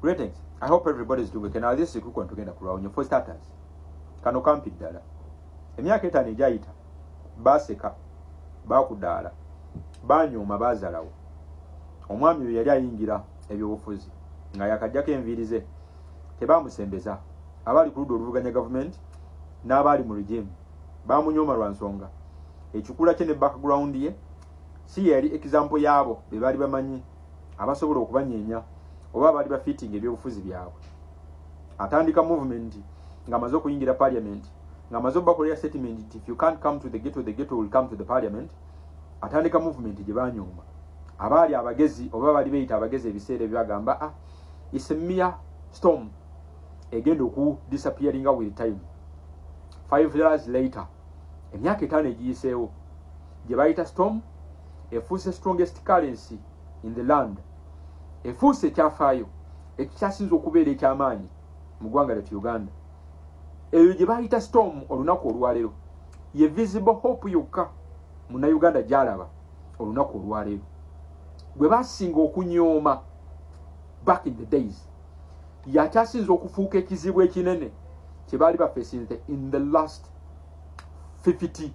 Greetings. I hope everybody is doing okay. Now this is quick one tugenda kulwawo for starters. Kano kampi ddala. Emyaka 5 ejayita baseka bakudaala banyooma baazalawo. Omwami oyo yali ayingira ebyobufuzi nga yakajjako enviirize tebamusembeza abali ku ludda oluvuganya gavumenti n'abaali mu regime bamunyooma lwa nsonga ekikula kye ne background ye si yali example yaabo be baali bamanyi abasobola okubanyeenya oba baali bafitting ebyobufuzi byabwe. Atandika movement nga amaze okuyingira parliament nga amaze okubakolera statement if you can't come to the ghetto will come to the parliament. Atandika movement gye banyooma abaali abagezi oba bali beyita abagezi ebiseera byagamba it's a mere storm egenda oku disappearing with time. 5 years later emyaka 5 egiyiseewo gye bayita storm efuuse strongest currency in the land, efuuse ekyafaayo ekikyasinza okubeera ekyamaanyi mu ggwanga lyattu Uganda. Eyo gye bayita storm olunaku olwaleero ye visible hope yokka munnayuganda gy'alaba olunaku olwaleero gwe basinga okunyooma back in the days yakyasinza okufuuka ekizibu ekinene kye baali bafeesinze in the last 50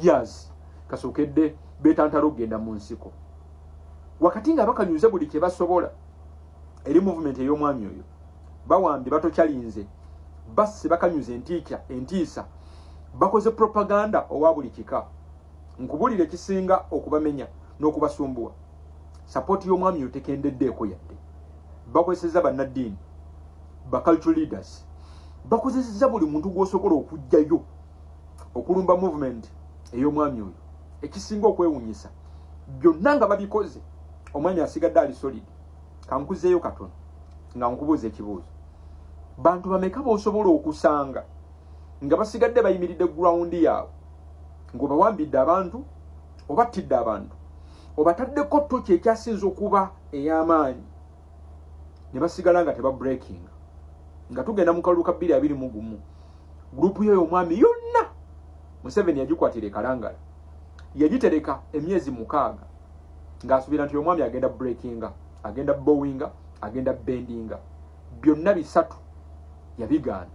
years kasookedde beetantala okugenda mu nsiko wakati nga bakanyuze buli kye basobola eri movement ey'omwami oyo bawambye batokyalinze basse bakanyuze entiisa bakoze propaganda owa buli kika nkubulira ekisinga okubamenya n'okubasumbuwa support y'omwami oyo tekendeddeeko yadde bakozeseza bannaddiini cultural leaders bakozeseza buli muntu gw'osobola okujjayo okulumba movement ey'omwami oyo ekisinga okwewunyisa byonna nga babikoze omwami asigadde ali solid. Kankuzeeyo katono nga nkubuuza ekibuuzo bantu bameka b'osobola okusanga nga basigadde bayimiridde ground yaabwe ng'obawambidde abantu obattidde abantu obataddeko toki ekyasinza okuba ey'amaanyi ne basigala nga tebabreaking nga tugenda mu kalulu ka 2021 gurupu yo y'omwami yonna Museveni yagikwatira ekalangala yagitereka emyezi 6 ng'asuubira nti omwami agenda breakinga agenda bowinga agenda bendinga byonna bisatu yabigaana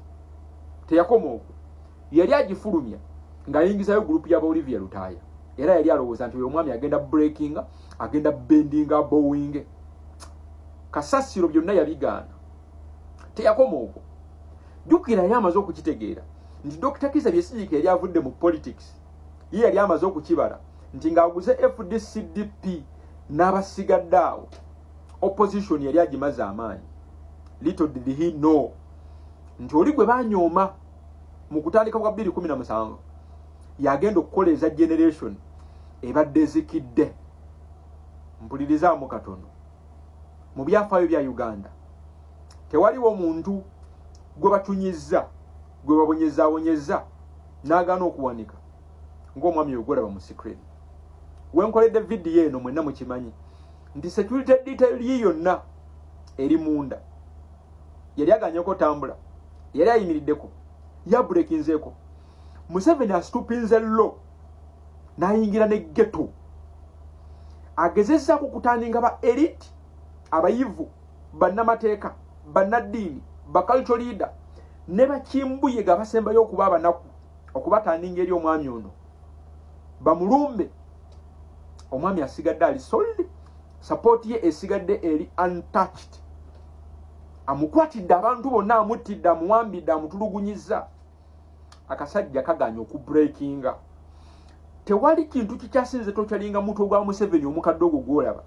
teyakoma okwo yali agifulumya ng'ayingizayo gurupu y'aba Olivia Lutaaya era yali alowooza nti omwami agenda breakinga agenda bendinga bowinge kasasiro byonna yabigaana teyakoma okwo jjukira yali amaze okukitegeera nti Dr. Kizza Besigye yali avudde mu politics ye yali amaze okukibala nti ng'aguze FDCDP n'abasigadde awo opposition yali agimaze amaanyi. Little did he know nti oli gwe banyooma mu kutandika kwa 2017 yagenda okukoleza generation ebadde ezikidde. Mpulirizamu katono mu byafaayo bya Uganda tewaliwo muntu gwe batunyizza gwe babonyezaabonyeza n'agaana okuwanika ng'omwami ogolaba mu secret. Wenkoledde video eno mwenna mukimanyi nti security detail ye yonna eri munda yali aganyeko tambula yali ayimiriddeko yabrekinzeeko Museveni astupinze lo n'ayingira ne ghetto agezezzaako kutandinga ba elite abayivu bannamateeka bannaddiini cultural leader ne bakimbuye gabasembayo okuba abanaku okubatandinga eri omwami ono bamulumbe. Omwami asigadde ali solid support ye esigadde eri untouched amukwatidde abantu bonna amuttidde amuwambidde amutulugunyizza akasajja kaganya okubreakinga. Tewali kintu kikyasinze tokyalinga muto gwa Museveni omukadde ogwo gwolaba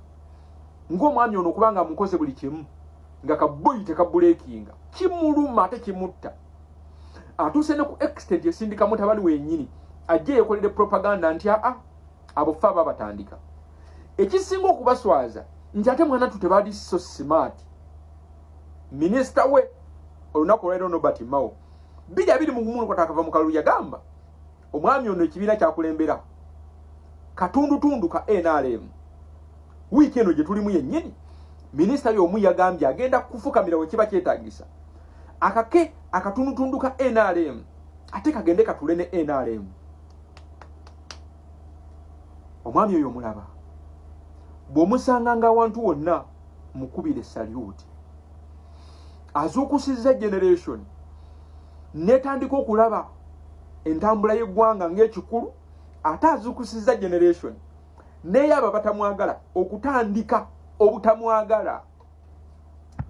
ng'omwami ono okubanga amukoze buli kimu nga kaboyi tekabreakinga kimuluma ate kimutta atuuse ne ku extent esindika mutabani wenyini ajje yekolere propaganda nti abo fa babatandika ekisinga okubaswaza nti ate mwana tutebali so smart. Minister we olunaku olwaleero Nobert Mao 2023 kwatakava mu kalulu yagamba omwami ono ekibiina kyakulembera katundutundu ka NRM wiiki eno gye tulimu yennyini minisita y'omu yagambye agenda kufukamira we kiba kyetaagisa akake akatundutundu ka NRM ate kagende katule ne NRM. Omwami oyo mulaba bw'omusanga nga awantu wonna mukubire salute azuukusizza generation netandika okulaba entambula y'eggwanga ng'ekikulu, ate azuukusizza generation n'eyaba batamwagala okutandika obutamwagala.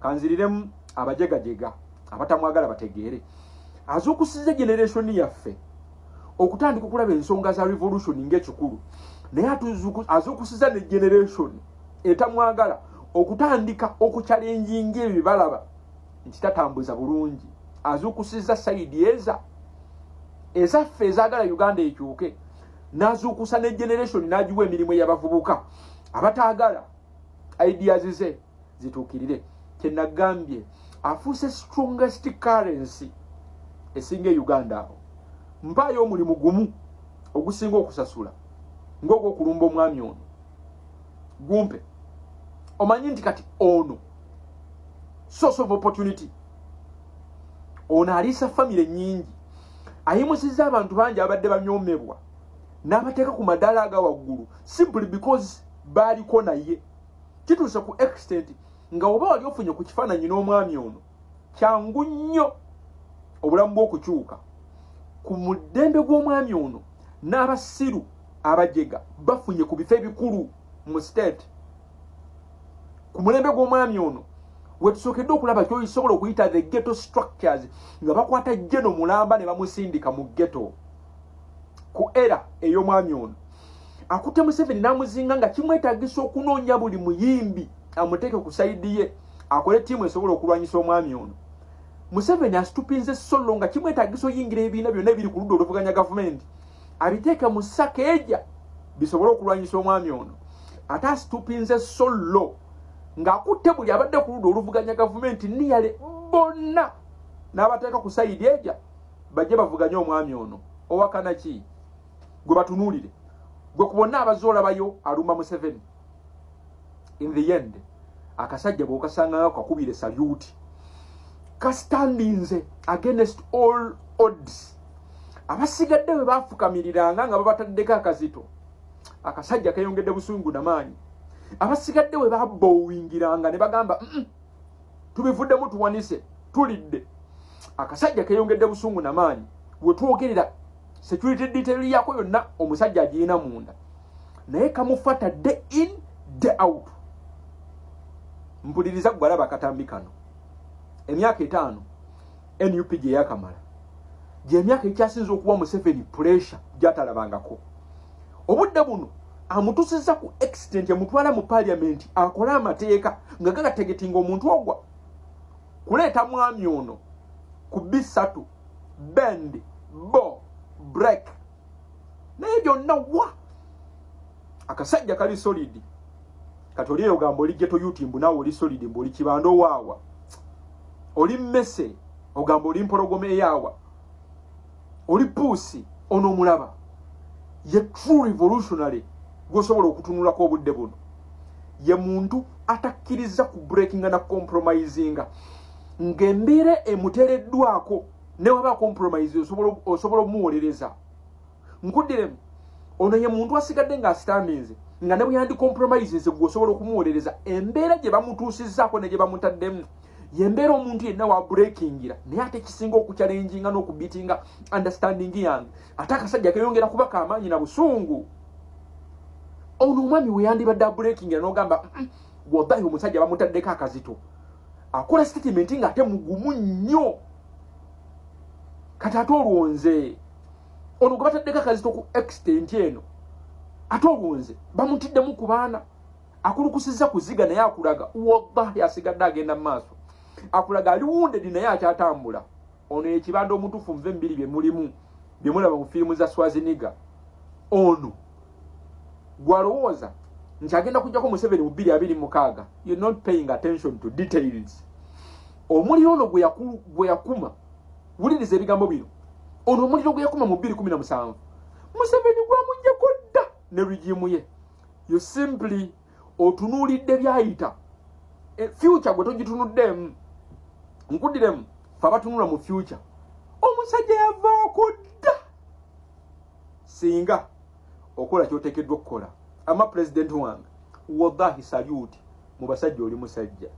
Kanziriremu abajegajega abatamwagala bategeere, azuukusizza generation yaffe okutandika okulaba ensonga za revolution ng'ekikulu, naye azuukusizza ne generation etamwagala okutandika okuchallenginga ebyo balaba nti tatambuza bulungi. Azuukusizza sayidi ezaffe ezaagala Uganda ekyuke, n'azuukusa ne generation n'agiwa emirimu y'abavubuka abataagala ideas ze zituukirire. Kyenagambye afuuse strongest currency esinga Uganda awo. Mpaayo omulimu gumu ogusinga okusasula ng'ogw'okulumba omwami ono. Gumpe omanyi nti kati ono source of opportunity, ono aliisa famire nnyingi, ayimusizza abantu bangi abadde banyoomebwa n'abateeka ku madaala aga waggulu simply because baaliko naye. Kituuse ku extent nga oba wali ofunye ku kifaananyi n'omwami ono, kyangu nnyo obulamu bw'okukyuka. Ku muddembe gw'omwami ono n'abasiru abajega bafunye ku bifo ebikulu mu state. Ku mulembe gw'omwami ono wetusookedde okulaba kyoyisobola okuyita the ghetto structures, nga bakwata Jeno Mulamba ne bamusindika mu ghetto. Ku era ey'omwami ono akutte Museveni n'amuzinga nga kimwetaagisa okunoonya buli muyimbi amuteeke ku sayidi ye akole ttiimu esobola okulwanyisa omwami ono. Museveni asitupinze solo nga kimwetaagisa oyingira ebibiina byonna ebiri ku ludda oluvuganya gavumenti abiteeke mu sakeeja bisobole okulwanyisa omwami ono. Ate asitupinze solo ng'akutte buli abadde ku ludda oluvuganya gavumenti niyale bonna n'abateeka ku sayidi eja bajje bavuganye omwami ono. Owakana ki? Gwe batunuulire, gwe ku bonna abazoolabayo alumba Museveni. In the end akasajja bw'okasanga kakubire salute kastandinze against all odds. Abasigadde bwe baafukamiriranga nga babataddeko akazito, akasajja kayongedde busungu namaanyi. Abasigadde bwe baabowingiranga ne bagamba tubivuddemu tuwanise tulidde, akasajja kayongedde busungu namaanyi. We twogerera security detail yako yonna omusajja agiina munda, naye kamufata day in day out. Mpuliriza gwalaba akatambi kano emyaka 5 NUP gye yakamala, gye emyaka ekyasinze okuwa Museveni pressure gyatalabangako. Obudde buno amutusizza ku extent yamutwala mu parliament akola amateeka nga gagategetinga omuntu ogwa kuleeta mwami ono ku B3 bend bo break naye byonna wa akasajja kali solid. Kati oli ogamba oli ghetto yutimbu nawe oli solid, mbu oli kibando waawa, oli mmese ogamba oli mpologome yaawa, oli puusi. Ono omulaba ye true revolutionary gwosobola okutunulako obudde buno, ye muntu atakkiriza ku breakinga na compromisinga ng'embeera emuteereddwako ne waba compromise osobola omuwolereza. Nkuddiremu ono ye muntu asigadde ng'asitandinze nga ne bwe yandi compromises gwosobola okumuwolereza embeera gye bamutuusizzaako ne gye bamutaddemu yembeera omuntu yenna wa breakingira, naye ate kisinga okuchallenginga n'okubitinga understanding yange. Ate akasajja keyongera kuba kamaanyi na busungu. Ono omwami we yandibadde breakingira n'ogamba wallahi omusajja bamutaddeko akazito, akola statement nga ate mugumu nnyo. Kati ate olwonze ono gwe bataddeko akazito ku extent eno, ate olwonze bamutiddemu ku baana, akulukusizza kuziga naye akulaga wallahi asigadde agenda mu maaso, akulaga ali wounded naye akyatambula. Ono ekibanda omutuufu nve 2 bye mulimu bye mulaba mu firimu za Schwarzenegger. Ono gwalowooza nti agenda kujjako Museveni mu 2026. You're not paying attention to details. Omuliro ono gwe yakuma, wuliriza ebigambo bino, ono omuliro gwe yakuma mu 2017 Museveni gwamuggyako dda ne regimu ye. You simply otunuulidde byayita. Future gwe togitunuddemu. Nkuddiremu fe abatunula mu future omusajja yavaako dda. Singa okola kyoteekeddwa okukola, ama president wange wallahi salute mu basajja oli musajja.